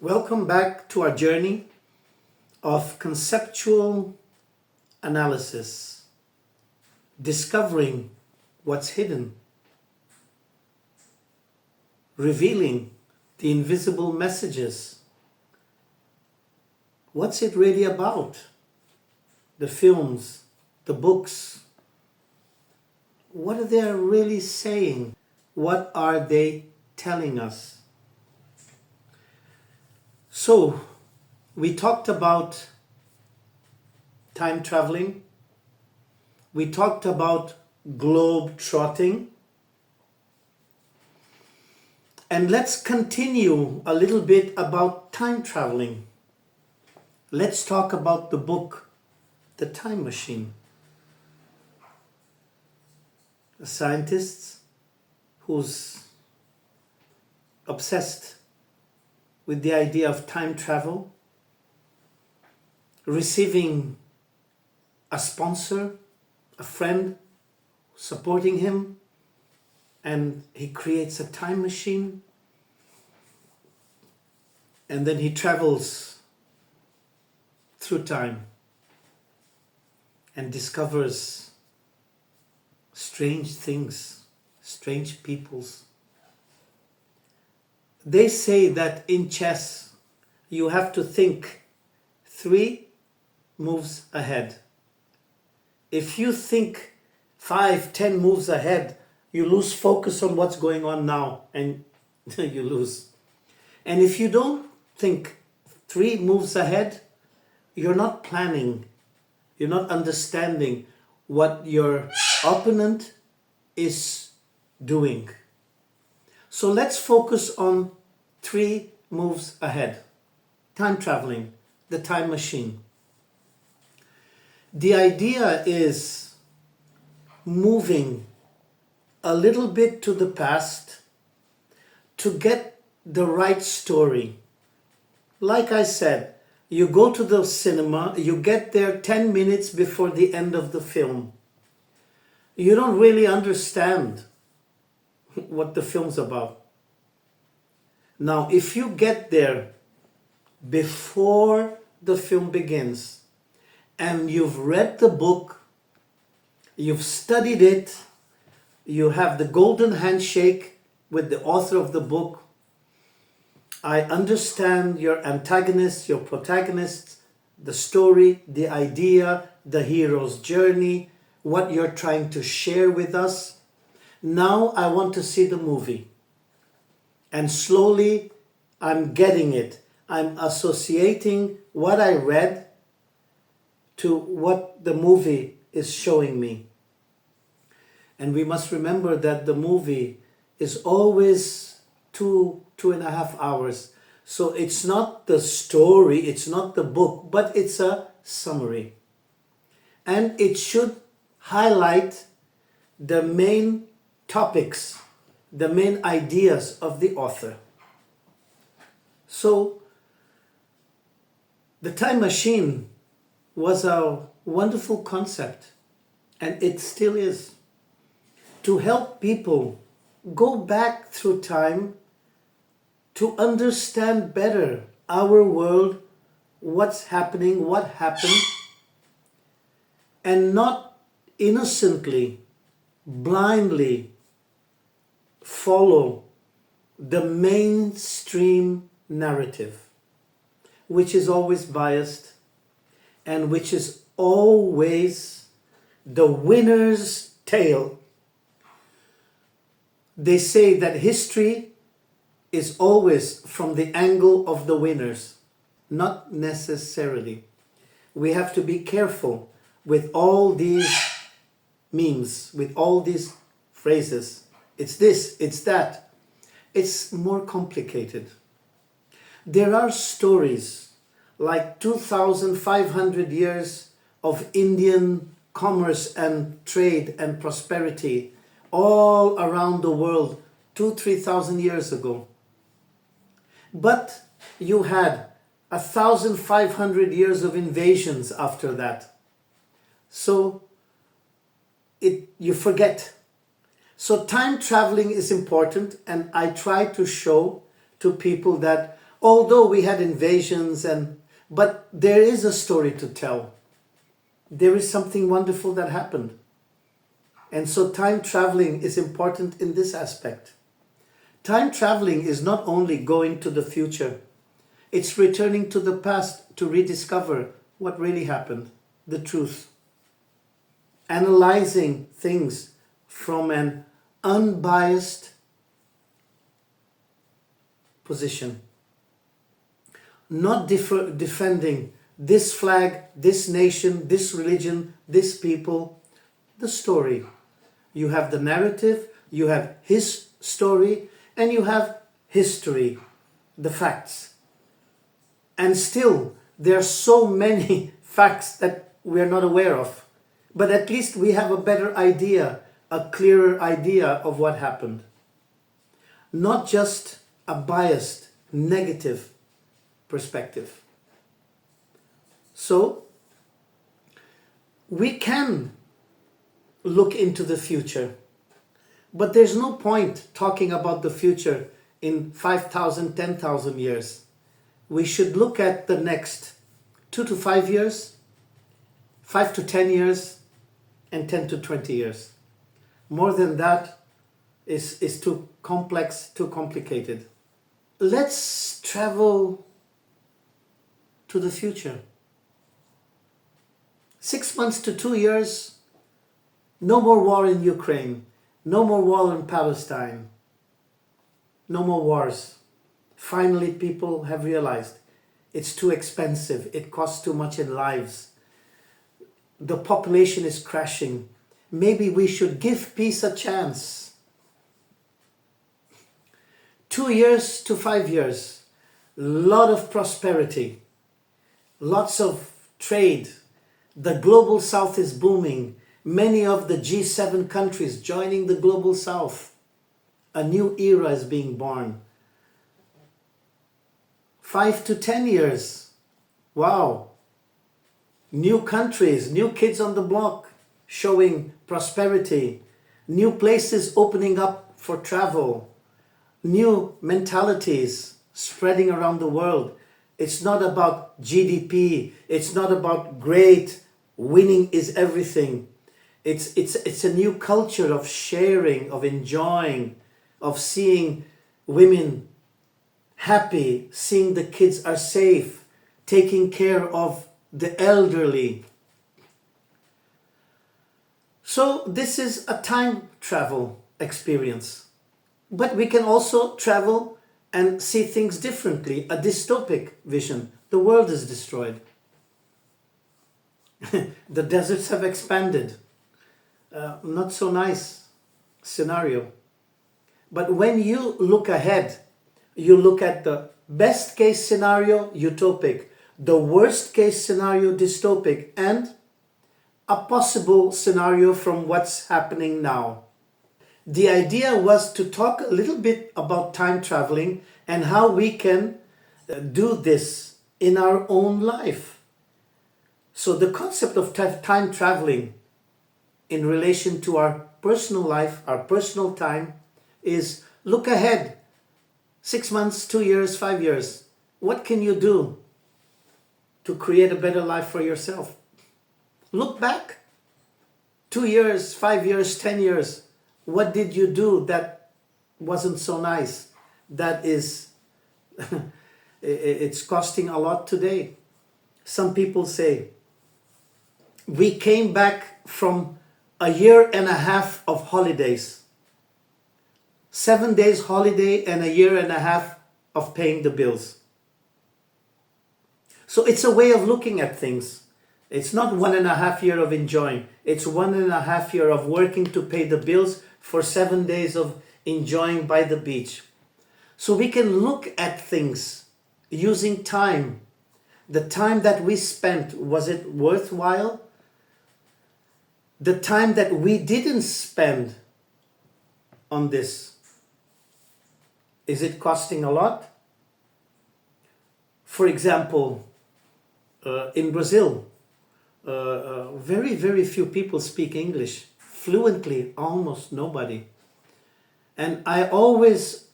Welcome back to our journey of conceptual analysis, discovering what's hidden, revealing the invisible messages. What's it really about? The films, the books. What are they really saying? What are they telling us? So, we talked about time traveling. We talked about globe trotting. And let's continue a little bit about time traveling. Let's talk about the book, The Time Machine. A scientist who's obsessed with the idea of time travel, receiving a sponsor, a friend supporting him, and he creates a time machine, and then he travels through time and discovers strange things, strange peoples. They say that in chess, you have to think 3 moves ahead. If you think 5, 10 moves ahead, you lose focus on what's going on now and you lose. And if you don't think 3 moves ahead, you're not planning, you're not understanding what your opponent is doing. So let's focus on 3 moves ahead. Time traveling, the time machine. The idea is moving a little bit to the past to get the right story. Like I said, you go to the cinema, you get there 10 minutes before the end of the film. You don't really understand what the film's about. Now, if you get there before the film begins and you've read the book, you've studied it, you have the golden handshake with the author of the book, I understand your antagonist, your protagonist, the story, the idea, the hero's journey, what you're trying to share with us. Now I want to see the movie. And slowly I'm getting it. I'm associating what I read to what the movie is showing me. And we must remember that the movie is always 2.5 hours. So it's not the story, it's not the book, but it's a summary. And it should highlight the main topics, the main ideas of the author. So, the time machine was a wonderful concept, and it still is, to help people go back through time to understand better our world, what's happening, what happened, and not innocently, blindly follow the mainstream narrative, which is always biased and which is always the winner's tale. They say that history is always from the angle of the winners, not necessarily. We have to be careful with all these memes, with all these phrases. It's this, it's that. It's more complicated. There are stories like 2,500 years of Indian commerce and trade and prosperity all around the world 2,000-3,000 years ago. But you had 1,500 years of invasions after that. So you forget. So time traveling is important, and I try to show to people that Although we had invasions but there is a story to tell. There is something wonderful that happened. And so time traveling is important in this aspect. Time traveling is not only going to the future, it's returning to the past to rediscover what really happened, the truth. Analyzing things from an unbiased position. Not defending this flag, this nation, this religion, this people, the story. You have the narrative, you have his story, and you have history, the facts. And still, there are so many facts that we are not aware of. But at least we have a better idea, a clearer idea of what happened. Not just a biased, negative perspective. So, we can look into the future, but there's no point talking about the future in 5,000, 10,000 years. We should look at the next 2 to 5 years, 5 to 10 years, and 10 to 20 years. More than that is too complex, too complicated. Let's travel to the future. 6 months to 2 years, no more war in Ukraine, no more war in Palestine, no more wars. Finally, people have realized it's too expensive, it costs too much in lives. The population is crashing. Maybe we should give peace a chance. 2 years to 5 years, lot of prosperity, lots of trade. The global south is booming. Many of the G7 countries joining the global south. A new era is being born. 5 to 10 years. Wow. New countries, new kids on the block showing prosperity. New places opening up for travel. New mentalities spreading around the world. It's not about GDP. It's not about great. Winning is everything. It's a new culture of sharing, of enjoying, of seeing women happy, seeing the kids are safe, taking care of the elderly. So this is a time travel experience. But we can also travel and see things differently, a dystopic vision. The world is destroyed. The deserts have expanded. Not so nice scenario. But when you look ahead, you look at the best case scenario, utopic, the worst case scenario, dystopic, and a possible scenario from what's happening now. The idea was to talk a little bit about time traveling and how we can do this in our own life. So the concept of time traveling in relation to our personal life, our personal time, is look ahead. 6 months, 2 years, 5 years. What can you do to create a better life for yourself? Look back. 2 years, 5 years, 10 years. What did you do that wasn't so nice? That is, it's costing a lot today. Some people say, we came back from a year and a half of holidays. 7 days holiday and a year and a half of paying the bills. So it's a way of looking at things. It's not 1.5 years of enjoying. It's 1.5 years of working to pay the bills for 7 days of enjoying by the beach. So we can look at things using time. The time that we spent, was it worthwhile? The time that we didn't spend on this, is it costing a lot? For example, in Brazil, very, very few people speak English fluently, almost nobody. And I always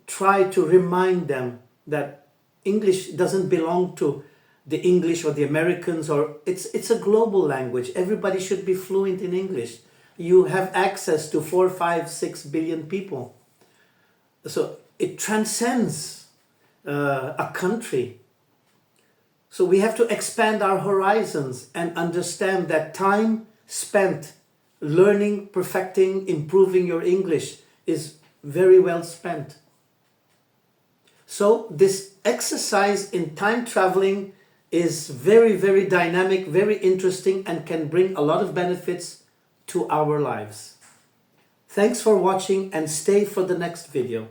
try to remind them that English doesn't belong to the English or the Americans, or it's a global language. Everybody should be fluent in English. You have access to 4, 5, 6 billion people. So it transcends a country. So we have to expand our horizons and understand that time spent learning, perfecting, improving your English is very well spent. So this exercise in time traveling is very, very dynamic, very interesting, and can bring a lot of benefits to our lives. Thanks for watching, and stay for the next video.